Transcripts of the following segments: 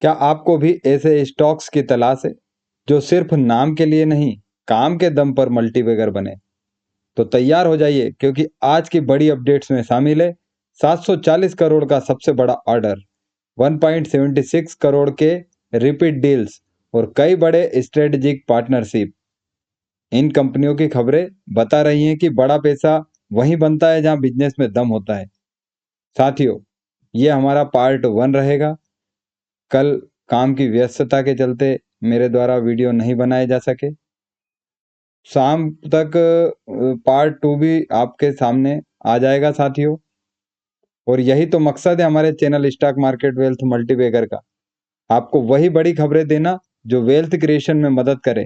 क्या आपको भी ऐसे स्टॉक्स की तलाश है जो सिर्फ नाम के लिए नहीं, काम के दम पर मल्टीबैगर बने? तो तैयार हो जाइए, क्योंकि आज की बड़ी अपडेट्स में शामिल है 740 करोड़ का सबसे बड़ा ऑर्डर, 1.76 करोड़ के रिपीट डील्स और कई बड़े स्ट्रेटेजिक पार्टनरशिप। इन कंपनियों की खबरें बता रही हैं कि बड़ा पैसा वहीं बनता है जहां बिजनेस में दम होता है। साथियों, ये हमारा पार्ट 1 रहेगा। कल काम की व्यस्तता के चलते मेरे द्वारा वीडियो नहीं बनाए जा सके। शाम तक पार्ट 2 भी आपके सामने आ जाएगा साथियों। और यही तो मकसद है हमारे channel stock market wealth multibagger का, आपको वही बड़ी खबरें देना जो वेल्थ क्रिएशन में मदद करे।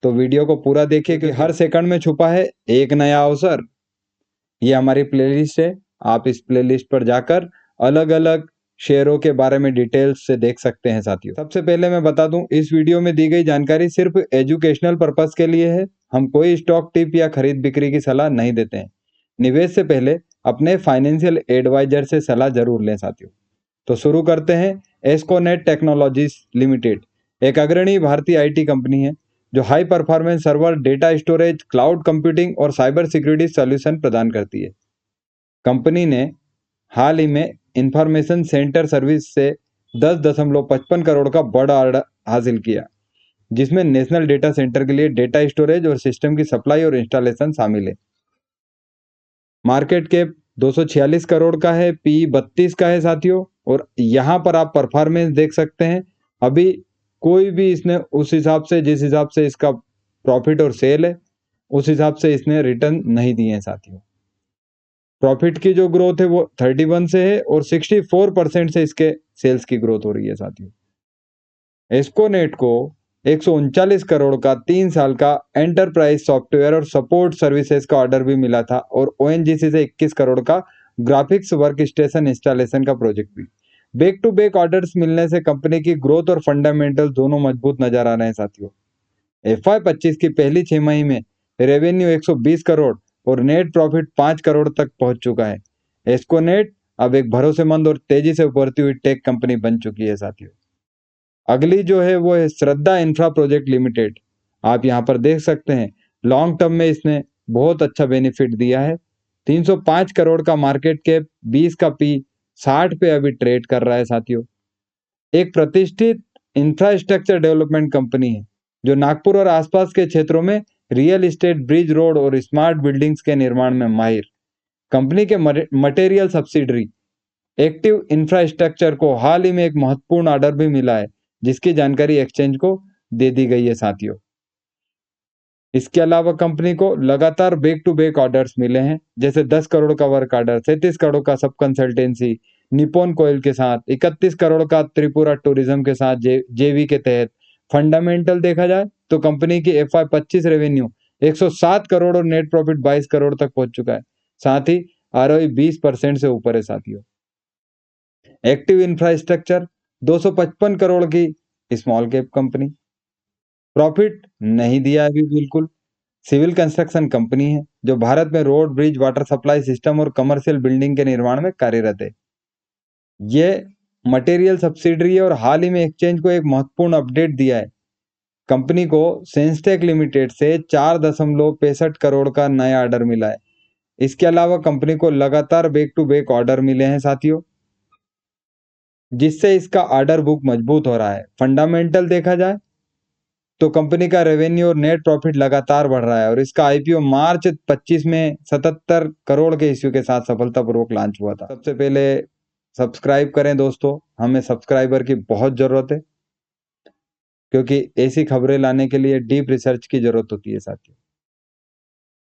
तो वीडियो को पूरा देखिए कि हर सेकंड में छुपा है एक नया अवसर। ये हमारी प्लेलिस्ट है, आप इस प्लेलिस्ट पर जाकर अलग अलग शेयरों के बारे में डिटेल्स से देख सकते हैं साथियों। सबसे पहले मैं बता दूं, इस वीडियो में दी गई जानकारी सिर्फ एजुकेशनल पर्पस के लिए है। हम कोई स्टॉक टिप या खरीद बिक्री की सलाह नहीं देते हैं। निवेश से पहले अपने फाइनेंशियल एडवाइजर से सलाह जरूर लें साथियों। तो शुरू करते हैं। एस्कोनेट टेक्नोलॉजीज लिमिटेड एक अग्रणी भारतीय आईटी कंपनी है जो high performance server, data storage, cloud computing और साइबर सिक्योरिटी सॉल्यूशन प्रदान करती है। कंपनी ने हाल ही में इंफॉर्मेशन सेंटर सर्विस से 10.55 करोड़ का बड़ा ऑर्डर हासिल किया, जिसमें नेशनल डेटा सेंटर के लिए डेटा स्टोरेज और सिस्टम की सप्लाई और इंस्टॉलेशन शामिल है। मार्केट कैप 246 करोड़ का है, पी 32 का है साथियों। और यहाँ पर आप परफॉर्मेंस देख सकते हैं। अभी कोई भी इसने उस हिसाब से, जिस हिसाब से इसका प्रॉफिट और सेल है, उस हिसाब से इसने रिटर्न नहीं दिए हैं साथियों। प्रॉफिट की जो ग्रोथ है वो 31 से है और 64% से इसके सेल्स की ग्रोथ हो रही है साथियों। एस्कोनेट को 139 करोड़ का 3 साल का एंटरप्राइज सॉफ्टवेयर और सपोर्ट सर्विसेज का ऑर्डर भी मिला था और ओएनजीसी से 21 करोड़ का ग्राफिक्स वर्क स्टेशन इंस्टॉलेशन का प्रोजेक्ट भी। बैक टू बैक ऑर्डर्स मिलने से कंपनी की ग्रोथ और फंडामेंटल दोनों मजबूत नजर आ रहे हैं साथियों। FY25 की पहली 6 माही में रेवेन्यू 120 करोड़ और नेट प्रॉफिट 5 करोड़ तक पहुंच चुका है। एस्कोनेट अब एक भरोसेमंद और तेजी से उभरती हुई टेक कंपनी बन चुकी है साथियों। अगली जो है वो है श्रद्धा इंफ्रा प्रोजेक्ट लिमिटेड। आप यहाँ पर देख सकते हैं, लॉन्ग टर्म में इसने बहुत अच्छा बेनिफिट दिया है। 305 करोड़ का मार्केट कैप, 20 का पी, 60 पे अभी ट्रेड कर रहा है साथियों। एक प्रतिष्ठित इंफ्रास्ट्रक्चर डेवलपमेंट कंपनी है जो नागपुर और आसपास के क्षेत्रों में रियल एस्टेट, ब्रिज रोड और स्मार्ट बिल्डिंग्स के निर्माण में माहिर। कंपनी के मटेरियल सब्सिडरी एक्टिव इंफ्रास्ट्रक्चर को हाल ही में एक महत्वपूर्ण ऑर्डर भी मिला है, जिसकी जानकारी एक्सचेंज को दे दी गई है साथियों। इसके अलावा कंपनी को लगातार बैक टू बैक ऑर्डर्स मिले हैं, जैसे 10 करोड़ का वर्क ऑर्डर, 37 करोड़ का सब कंसल्टेंसी निपोन कोयल के साथ, 31 करोड़ का त्रिपुरा टूरिज्म के साथ जेवी के तहत। फंडामेंटल देखा जाए तो कंपनी की FY25 रेवेन्यू 107 करोड़ और नेट प्रॉफिट 22 करोड़ तक पहुंच चुका है। साथ ही ROI 20% से ऊपर है साथियों। एक्टिव इंफ्रास्ट्रक्चर 255 करोड़ की स्मॉल कैप कंपनी, प्रॉफिट नहीं दिया अभी बिल्कुल। सिविल कंस्ट्रक्शन कंपनी है जो भारत में road, bridge, water supply system और कमर्शियल बिल्डिंग के निर्माण में कार्यरत है। ये मटेरियल सब्सिडरी है और हाल ही में एक्सचेंज को एक महत्वपूर्ण अपडेट दिया है। कंपनी को सेंसटेक लिमिटेड से 4.65 करोड़ का नया ऑर्डर मिला है। इसके अलावा कंपनी को लगातार बैक टू बैक ऑर्डर मिले हैं साथियों, जिससे इसका ऑर्डर बुक मजबूत हो रहा है। फंडामेंटल देखा जाए तो कंपनी का रेवेन्यू और नेट प्रॉफिट लगातार बढ़ रहा है और इसका IPO मार्च 25 में 77 करोड़ के इश्यू के साथ सफलतापूर्वक लॉन्च हुआ था। सबसे पहले सब्सक्राइब करें दोस्तों, हमें सब्सक्राइबर की बहुत जरूरत है, क्योंकि ऐसी खबरें लाने के लिए डीप रिसर्च की जरूरत होती है साथियों।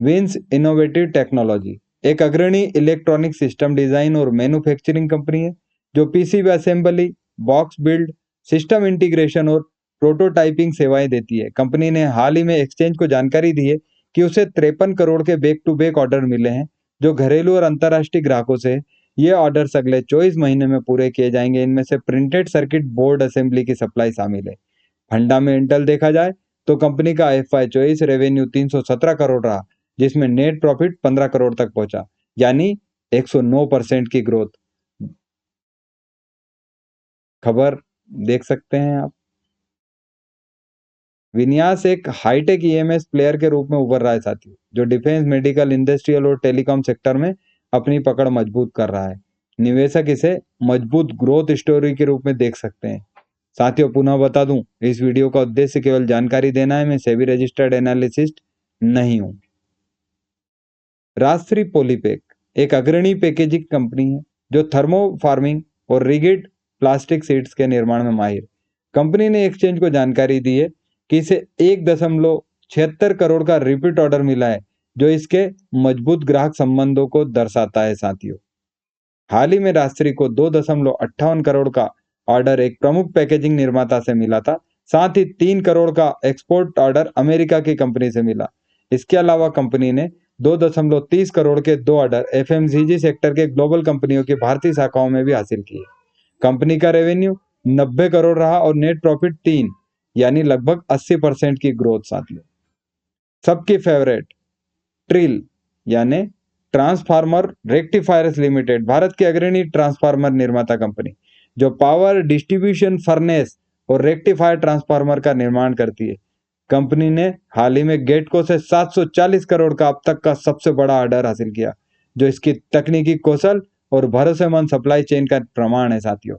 विंस इनोवेटिव टेक्नोलॉजी एक अग्रणी इलेक्ट्रॉनिक सिस्टम डिजाइन और मैन्युफैक्चरिंग कंपनी है जो PCB assembly, box build, system integration और प्रोटोटाइपिंग सेवाएं देती है। कंपनी ने हाल ही में एक्सचेंज को जानकारी दी है कि उसे 53 करोड़ के बैक टू बैक ऑर्डर मिले हैं, जो घरेलू और अंतर्राष्ट्रीय ग्राहकों से। ये ऑर्डर्स अगले 24 महीने में पूरे किए जाएंगे। इनमें से प्रिंटेड सर्किट बोर्ड असेंबली की सप्लाई शामिल है। फंडामेंटल देखा जाए तो कंपनी का FY24 रेवेन्यू 317 करोड़ रहा, जिसमें नेट प्रॉफिट 15 करोड़ तक पहुंचा, यानी 109% की ग्रोथ। खबर देख सकते हैं आप। विन्यास एक हाईटेक ईएमएस प्लेयर के रूप में उभर रहा है साथियों, जो डिफेंस, मेडिकल, इंडस्ट्रियल और टेलीकॉम सेक्टर में अपनी पकड़ मजबूत कर रहा है। निवेशक इसे मजबूत ग्रोथ स्टोरी के रूप में देख सकते हैं। साथियों, पुनः बता दूं, इस वीडियो का उद्देश्य केवल जानकारी देना है। मैं सेबी रजिस्टर्ड एनालिसिस्ट नहीं हूं। राजश्री पॉलीपैक एक अग्रणी पैकेजिंग कंपनी है जो थर्मो फार्मिंग और रिगिड प्लास्टिक सीड्स के निर्माण में माहिर। कंपनी ने एक्सचेंज को जानकारी दी है कि इसे 1.76 करोड़ का रिपीट ऑर्डर मिला है, जो इसके मजबूत ग्राहक संबंधों को दर्शाता है साथियों। हाल ही में राजश्री को 2.58 करोड़ का ऑर्डर एक प्रमुख पैकेजिंग निर्माता से मिला था। साथ ही 3 करोड़ का एक्सपोर्ट ऑर्डर अमेरिका की कंपनी से मिला। इसके अलावा कंपनी ने 2.30 करोड़ के 2 ऑर्डर एफएमसीजी सेक्टर के ग्लोबल कंपनियों की भारतीय शाखाओं में भी हासिल किए। कंपनी का रेवेन्यू 90 करोड़ रहा और नेट प्रॉफिट 3, यानी लगभग 80% की ग्रोथ साथियों। सबकी फेवरेट ट्रिल यानी ट्रांसफार्मर रेक्टिफायर्स लिमिटेड, भारत की अग्रणी ट्रांसफार्मर निर्माता कंपनी, जो पावर डिस्ट्रीब्यूशन फर्नेस और रेक्टिफायर ट्रांसफार्मर का निर्माण करती है। कंपनी ने हाल ही में गेटको से 740 करोड़ का अब तक का सबसे बड़ा ऑर्डर हासिल किया, जो इसकी तकनीकी कौशल और भरोसेमंद सप्लाई चेन का प्रमाण है साथियों।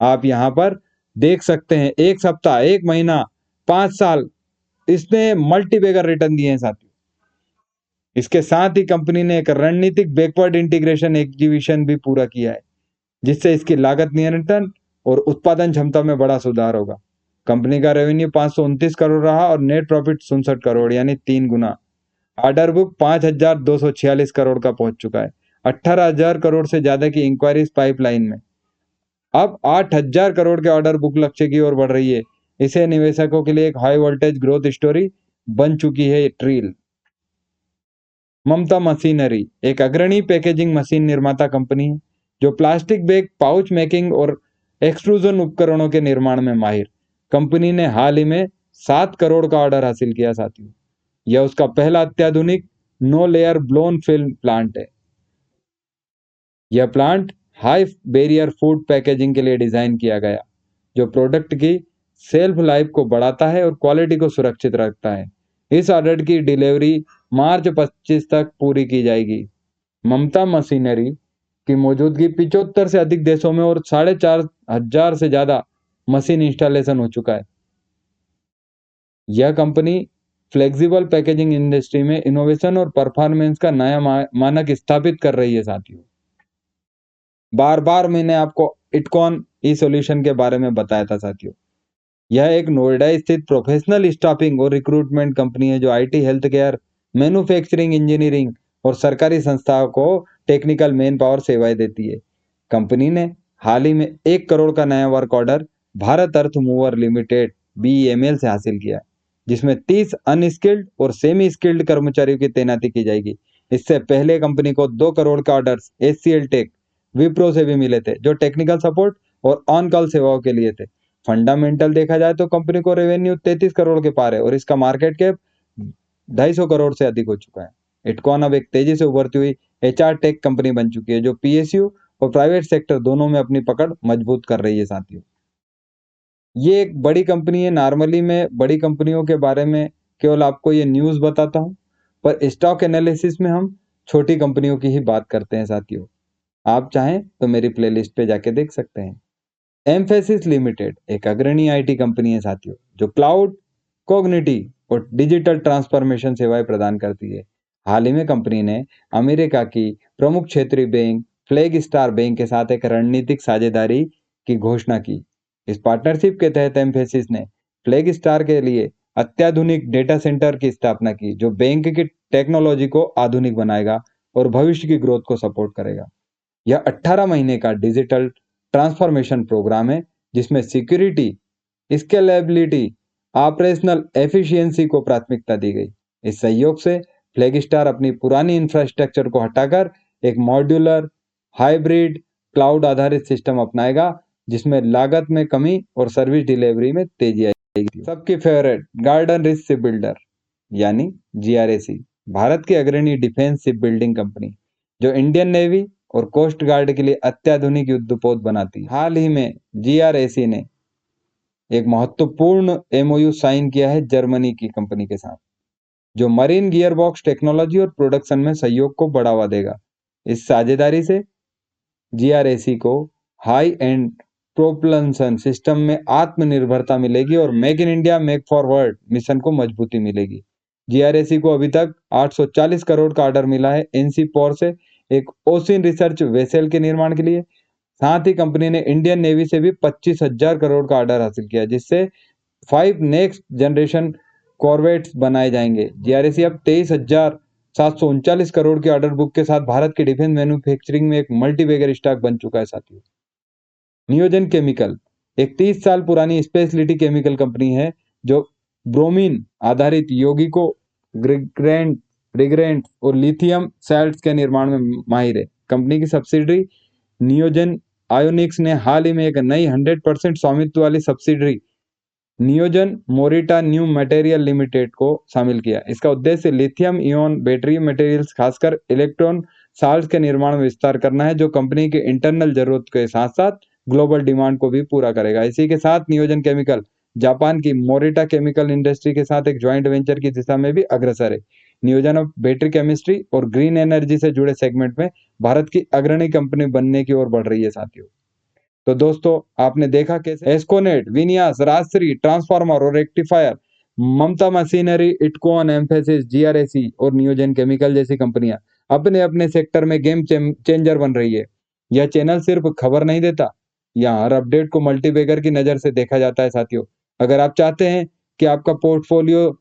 आप यहाँ पर देख सकते हैं, 1 सप्ताह, 1 महीना, 5 साल, इसने मल्टी बैगर रिटर्न दिए हैं साथियों। इसके साथ ही कंपनी ने एक रणनीतिक बैकवर्ड इंटीग्रेशन एक्विजिशन भी पूरा किया है, जिससे इसकी लागत नियंत्रण और उत्पादन क्षमता में बड़ा सुधार होगा। कंपनी का रेवेन्यू 529 करोड़ रहा और नेट प्रॉफिट 67 करोड़, यानी 3 गुना। ऑर्डर बुक 5,246 करोड़ का पहुंच चुका है। 18,000 करोड़ से ज्यादा की इंक्वायरीज पाइपलाइन में। अब 8,000 करोड़ के ऑर्डर बुक लक्ष्य की ओर बढ़ रही है। इसे निवेशकों के लिए एक हाई वोल्टेज ग्रोथ स्टोरी बन चुकी है ट्रील। ममता मशीनरी एक अग्रणी पैकेजिंग मशीन निर्माता कंपनी है, जो प्लास्टिक बैग, पाउच मेकिंग और एक्सट्रूजन उपकरणों के निर्माण में माहिर। कंपनी ने हाल ही में 7 करोड़ का ऑर्डर हासिल किया साथियों। यह उसका पहला अत्याधुनिक नो लेयर ब्लोन फिल्म प्लांट है। यह plant high barrier food packaging के लिए डिजाइन किया गया, जो प्रोडक्ट की सेल्फ लाइफ को बढ़ाता है और क्वालिटी को सुरक्षित रखता है। इस ऑर्डर की डिलीवरी मार्च 25 तक पूरी की जाएगी। ममता मशीनरी की मौजूदगी 75 से अधिक देशों में और 4,500 से ज्यादा मशीन इंस्टॉलेशन हो चुका है। यह कंपनी फ्लेक्सिबल पैकेजिंग इंडस्ट्री में इनोवेशन और परफॉर्मेंस का नया मानक स्थापित कर रही है साथियों। बार बार मैंने आपको इटकॉन ई सॉल्यूशन के बारे में बताया था साथियों। यह एक नोएडा स्थित प्रोफेशनल स्टाफिंग और रिक्रूटमेंट कंपनी है, जो IT, health care, manufacturing, engineering और सरकारी संस्थाओं को टेक्निकल मैन पावर सेवाएं देती है। कंपनी ने हाल ही में 1 करोड़ का नया वर्क ऑर्डर भारत अर्थ मूवर लिमिटेड बीईएमएल से हासिल किया, जिसमें 30 अनस्किल्ड और सेमी स्किल्ड कर्मचारियों की तैनाती की जाएगी। इससे पहले कंपनी को 2 करोड़ का ऑर्डर एचसीएल टेक, विप्रो से भी मिले थे, जो टेक्निकल सपोर्ट और ऑन कॉल सेवाओं के लिए थे। फंडामेंटल देखा जाए तो कंपनी को रेवेन्यू 33 करोड़ के पार है और इसका मार्केट कैप 250 करोड़ से अधिक हो चुका है। इटकॉन अब एक तेजी से उभरती हुई एचआर टेक कंपनी बन चुकी है, जो पीएसयू और प्राइवेट सेक्टर दोनों में अपनी पकड़ मजबूत कर रही है साथियों। ये एक बड़ी कंपनी है। नॉर्मली मैं बड़ी कंपनियों के बारे में केवल आपको ये न्यूज़ बताता हूँ, पर स्टॉक एनालिसिस में हम छोटी कंपनियों की ही बात करते हैं साथियों। आप चाहें तो मेरी प्लेलिस्ट पे जाके देख सकते हैं। एम्फेसिस लिमिटेड एक अग्रणी आईटी कंपनी है साथियों, जो क्लाउड, कॉग्निटिव और डिजिटल ट्रांसफॉर्मेशन सेवाएं प्रदान करती है। हाल ही में कंपनी ने अमेरिका की प्रमुख क्षेत्रीय बैंक फ्लैग स्टार बैंक के साथ एक रणनीतिक साझेदारी की घोषणा की। इस पार्टनरशिप के तहत एम्फेसिस ने फ्लैग स्टार के लिए अत्याधुनिक डेटा सेंटर की स्थापना की, जो बैंक की टेक्नोलॉजी को आधुनिक बनाएगा और भविष्य की ग्रोथ को सपोर्ट करेगा। यह 18 महीने का डिजिटल ट्रांसफॉर्मेशन प्रोग्राम है, जिसमें सिक्योरिटी, स्केलेबिलिटी, ऑपरेशनल एफिशिएंसी को प्राथमिकता दी गई। इस सहयोग से फ्लैगस्टार अपनी पुरानी इंफ्रास्ट्रक्चर को हटाकर एक मॉड्यूलर, हाइब्रिड, क्लाउड आधारित सिस्टम अपनाएगा, जिसमें लागत में कमी और सर्विस डिलीवरी में तेजी आएगी। सबकी favourite garden rich ship builder यानी जीआरएसी, भारत की अग्रणी डिफेंस शिप बिल्डिंग कंपनी, जो इंडियन नेवी और कोस्ट गार्ड के लिए अत्याधुनिक युद्धपोत बनाती है। हाल ही में जीआरएसी ने एक महत्वपूर्ण एमओयू साइन किया है जर्मनी की कंपनी के साथ, जो मरीन गियरबॉक्स टेक्नोलॉजी और प्रोडक्शन में सहयोग को बढ़ावा देगा। इस साझेदारी से जीआरएसी को हाई एंड प्रोपल्शन सिस्टम में आत्मनिर्भरता मिलेगी और make in India make forward mission को मजबूती मिलेगी। जीआरएसी को अभी तक 840 करोड़ का ऑर्डर मिला है एनसी पॉर से, एक ओशियन रिसर्च वेसल के निर्माण के लिए। साथ ही कंपनी ने इंडियन नेवी से भी 25,000 करोड़ का ऑर्डर हासिल किया, जिससे 5 नेक्स्ट जनरेशन कॉर्वेट्स बनाए जाएंगे। जीआरएसी अब 23,739 करोड़ के ऑर्डर बुक के साथ भारत के डिफेंस मैन्युफैक्चरिंग में एक मल्टीबैगर स्टॉक बन चुका है साथियों। नियोजन केमिकल एक 30 साल पुरानी स्पेशलिटी केमिकल कंपनी है जो ब्रोमीन आधारित यौगिकों, रिग्रेंट और लिथियम सैल्ट्स के निर्माण में माहिर है। कंपनी की सब्सिडरी नियोजन आयोनिक्स ने हाल ही में एक नई 100% स्वामित्व वाली सब्सिडरी नियोजन मोरिटा न्यू मटेरियल लिमिटेड को शामिल किया। इसका उद्देश्य लिथियम इयन बैटरी मटेरियल्स, खासकर इलेक्ट्रॉन साल्ट्स के निर्माण में विस्तार करना है, जो कंपनी के इंटरनल जरूरत के साथ साथ ग्लोबल डिमांड को भी पूरा करेगा। इसी के साथ नियोजन केमिकल जापान की मोरिटा केमिकल इंडस्ट्री के साथ एक ज्वाइंट वेंचर की दिशा में भी अग्रसर है। नियोजन अब बैटरी केमिस्ट्री और ग्रीन एनर्जी से जुड़े सेगमेंट में भारत की अग्रणी कंपनी बनने की ओर बढ़ रही है साथियों। तो दोस्तों, आपने देखा कैसे एस्कोनेट, विनियास, राजश्री, ट्रांसफार्मर और रेक्टिफायर, ममता मशीनरी, इटकॉन, एम्फेसिस, जीआरएसी और नियोजन केमिकल जैसी कंपनियां अपने अपने सेक्टर में गेम चेंजर बन रही है। यह चैनल सिर्फ खबर नहीं देता, यहाँ हर अपडेट को मल्टीबैगर की नजर से देखा जाता है साथियों। अगर आप चाहते हैं कि आपका पोर्टफोलियो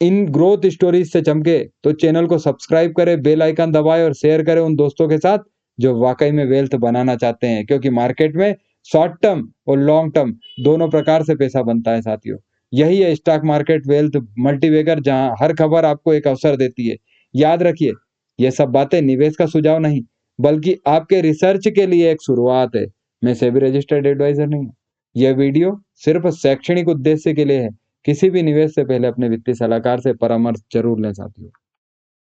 इन ग्रोथ स्टोरीज से चमके, तो चैनल को सब्सक्राइब करें, बेल आइकन दबाएं और शेयर करें उन दोस्तों के साथ जो वाकई में वेल्थ बनाना चाहते हैं, क्योंकि मार्केट में शॉर्ट टर्म और लॉन्ग टर्म दोनों प्रकार से पैसा बनता है साथियों। यही है स्टॉक मार्केट वेल्थ मल्टीबैगर, जहां हर खबर आपको एक अवसर देती है। याद रखिए, ये सब बातें निवेश का सुझाव नहीं, बल्कि आपके रिसर्च के लिए एक शुरुआत है। मैं सेबी रजिस्टर्ड एडवाइजर नहीं हूँ। यह वीडियो सिर्फ शैक्षणिक उद्देश्य के लिए है। किसी भी निवेश से पहले अपने वित्तीय सलाहकार से परामर्श जरूर लें साथियों।